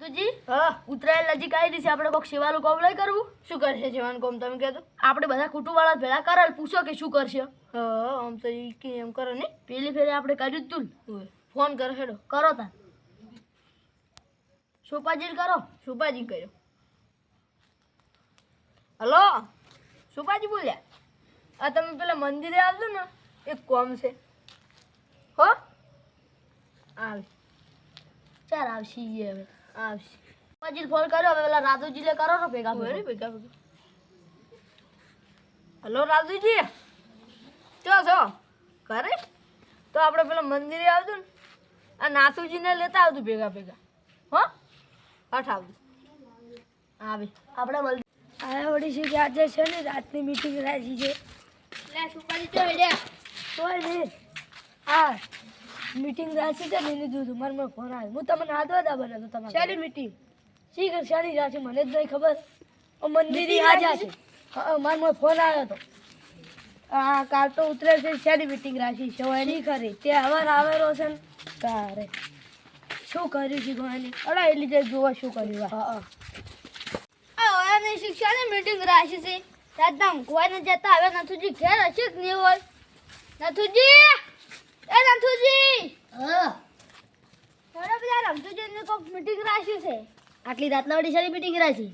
તુજી હા ઉતરાયણ નજીક આવી રહી છે આપણે કોક સેવાનું કામ લઈ કરવું શું કરશે સેવાનું કામ તમે કહો તો આપણે બધા કુટુંબવાળા ભેળા કરે પૂછો કે શું કરશે હા આમ તો ઈ કે એમ કરો ને પેલી ફેરે આપણે કર્યું તું ફોન કરો હેડો કરો તા સુપાજી કરો સુપાજી કર્યો હલો સુપાજી બોલ્યા આ તમે પેલા મંદિરે આવજો ને એક કોમ છે હો આવે ચાલ આવશી હવે આવશે સુપાજી ફોન કર્યો હવે પેલા રાજુજી લે કરો ને ભેગા ભેગા હલો રાજુજી ચો છો ઘરે તો આપણે પેલા મંદિરે આવજો ને આ નાથુજીને લેતા આવતું ભેગા ભેગા હો હઠ આવજો આવે આપણે મળી આ વળી છે કે આજે છે ને રાતની મીટિંગ રાખી છે લે સુપારી તો હેડ્યા કોઈ નહીં હા મીટિંગ રાખી છે ને લીધું હતું મારે ફોન આવ્યો હું તમને હાથવા દા બનાવતો તમારે શાની મીટિંગ શી કર શાની રાખી મને જ નહીં ખબર મંદિર હાજા છે હા મારે ફોન આવ્યો હતો આ કાલ તો ઉતરે છે શાની મીટિંગ રાખી છે શી ખરી તે હવાર આવેલો છે ને તારે શું કર્યું છે ગોવાની અડા એટલી જાય જોવા શું કર્યું હા ઓયાની શિક્ષાની મીટિંગ રાખી છે દાદા કોઈને જતા હવે નથુજી ઘેર હશે જ નહીં હોય નથુજી એ નથુજી હા થોડા બધા નથુજીને કોઈક મીટિંગ રાખી છે આટલી રાતના વડી સારી મીટિંગ રાખી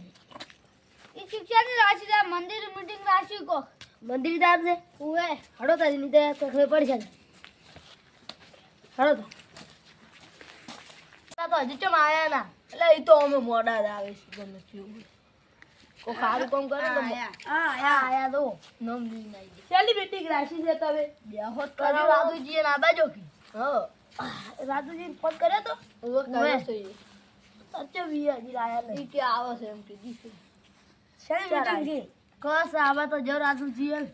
એ શિક્ષાની રાખી છે મંદિર મીટિંગ રાખી કોક મંદિર દાદ છે ઓએ હડો તારી નીતે ખબર પડી છે હડો તો હજી ચમ આયા ના એટલે એ તો અમે મોડા જ આવે છે ગમે થયું કો ખારું કામ કરે તો આયા તો નમ દી નઈ ચાલી મીટિંગ રાખી છે તમે બેહો કરી રાજુજી ને આબાજો કી હા રાજુજી ફોન કર્યો તો ઓ કર્યો છે સચ્ચો વિયાજી આયા નહીં કે આવે છે એમ કીધી છે ચાલી મીટિંગ છે કસ આવા તો જો રાજુજી એમ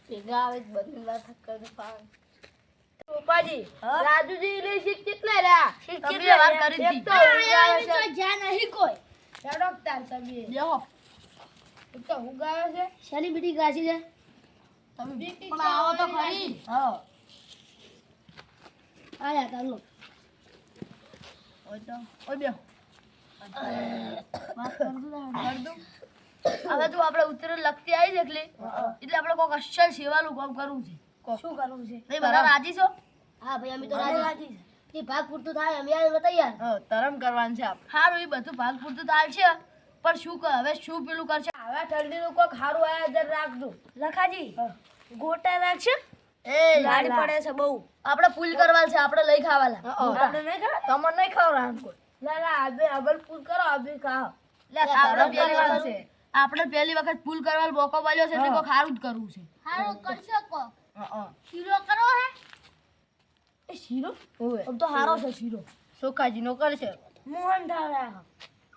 ભેગા આવે બધી વાત કરે પાન પોપાજી રાજુજી લે શીખ કેટલા રહ્યા શીખ કેટલા વાર કરી દી તો જ્યાં નહીં કોઈ ડોક્ટર તમે બેહો તો હું ગાયો છે શાની મીટિંગ રાખી છે તમે પણ આવો તો ખરી હા આયા ચાલો ઓય તો ઓય બેહો વાત કર દઉં હવે તું આપણે ઉત્તર લખતી આવી છે એટલે આપણે કોક અસલ સેવાનું કામ કરવું છે શું કરવું છે નહીં બધા રાજી છો હા ભાઈ અમે તો રાજી છે ભાગ પૂરતું થાય અમે આ તૈયાર હા તરમ કરવાનું છે આપ સારું એ બધું ભાગ પૂરતું થાય છે પણ શું કર હવે શું પેલું કરશે હવે ઠંડીનું કોક સારું આયોજન રાખજો લખાજી ગોટા રાખશે એ લાડી પડે છે બહુ આપણે પુલ કરવાનું છે આપણે લઈ ખાવાલા આપણે નહીં ખાવા તમને નહીં ખવડાવવાનું કોઈ ના ના આબે અબલ પુલ કરો આબે ખાઓ લે આપણે પહેલી વખત છે આપણે પહેલી વખત પુલ કરવાનો મોકો મળ્યો છે એટલે કોક સારું જ કરવું છે સારું કરશો કો શીરો કરો હે એ શીરો ઓય આમ તો હારો છે શીરો સોખાજીનો કરશે મોહન થાળ રાખો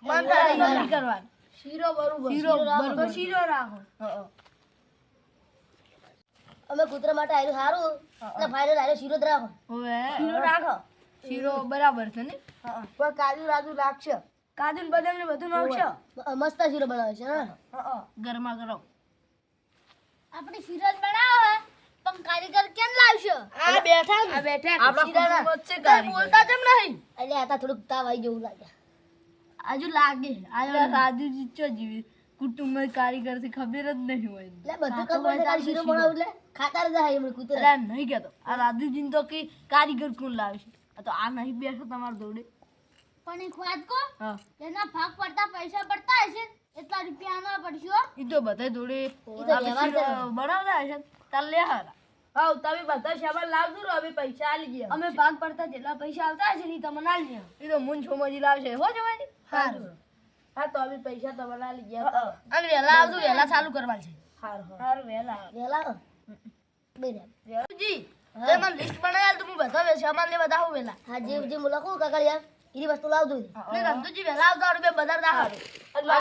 મંદારી નહીં કરવાનું શીરો બરોબર શીરો બરોબર. શીરો રાખો અમે કૂતરા માટે આયરું સારું એટલે ફાઇનલ આયરો શીરો જ રાખો ઓવે શીરો રાખો શીરો બરાબર છે ને હા કોઈ કાજુ રાજુ રાખશે કાજુ ને બદામ ને બધું નાખશો મસ્ત શીરો બનાવે છે હા હા ગરમા ગરમ આપણે શીરો જ બનાવો પણ કારીગર કેમ લાવશો આ બેઠા આ બેઠા આપણા શીરાના કુટુંબ વચ્ચે કારીગર. બોલતા કેમ નહીં એટલે આ થોડુંક તાવ આવી જેવું લાગે આજુ લાગે આ રાજુ જીચો જીવી કુટુંબમાં કારીગર થી ખબર જ નહીં હોય એટલે બધું ખબર છે કારી શીરો બનાવ એટલે ખાતા જ જાય એમણે કૂતરા નહીં કહેતો આ રાજુજી તો કે કારીગર કોણ લાવશે આ તો આ નહીં બેઠો તમાર જોડે પણ એક વાત કહો હા એના ભાગ પડતા પૈસા પડતા હશે એટલા રૂપિયા ના પડશે હો. ઈ તો બધા જોડે આપણે શીરો બનાવતા હશે તાર લે હારા હા તમે બધા સામાન લાવજો ને અમે પૈસા આલી ગયા અમે ભાગ પડતા જેટલા પૈસા આવતા હશે ને ઈ તમને આલી ગયા ઈ તો મુન છોમજી લાવશે હો જવાની સારું હા તો અમે પૈસા તમને આલી ગયા અને વેલા આવજો વેલા ચાલુ કરવાનું છે સારું સારું વહેલા વેલા જી તે મને લિસ્ટ બનાવી તો હું બધા સામાન લેવા દાહું વેલા હા જે જે મુલાકો કાકા યાર ઈ વસ્તુ લાવજો ને રંતુજી વેલા આવતો બે બજાર દાહું